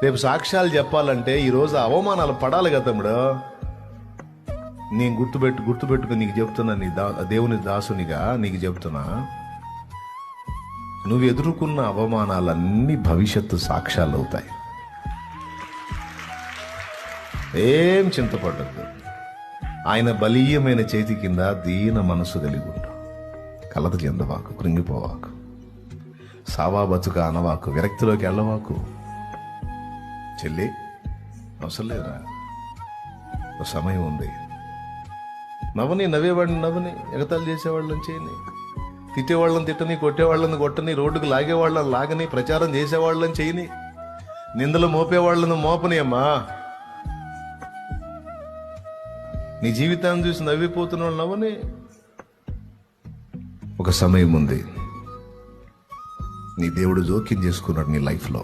రేపు సాక్ష్యాలు చెప్పాలంటే ఈరోజు అవమానాలు పడాలి కదా తమ్ముడు. నేను గుర్తుపెట్టుకుని నీకు చెప్తున్నా, దేవుని దాసునిగా నీకు చెప్తున్నా, నువ్వు ఎదుర్కొన్న అవమానాలన్నీ భవిష్యత్తు సాక్ష్యాలు అవుతాయి. ఏం చింతపడద్దు. ఆయన బలీయమైన చేతి కింద దీన మనసు కలిగి ఉండు. కలత చెందవాకు, కృంగిపోవాకు, సావా బతుక అనవాకు, విరక్తిలోకి వెళ్ళవాకు. చెల్లి అవసరం లేదురా, ఒక సమయం ఉంది. నవ్వేవాడిని నవ్వని, ఎగతాలు చేసేవాళ్ళని చేయని, తిట్టేవాళ్ళని తిట్టని, కొట్టేవాళ్ళని కొట్టని, రోడ్డుకు లాగేవాళ్ళని లాగని, ప్రచారం చేసేవాళ్ళని చేయని, నిందలు మోపేవాళ్ళని మోపని. అమ్మా, నీ జీవితాన్ని చూసి నవ్విపోతున్న వాళ్ళు నవ్వని. ఒక సమయం ఉంది, నీ దేవుడు జోక్యం చేసుకున్నాడు నీ లైఫ్లో.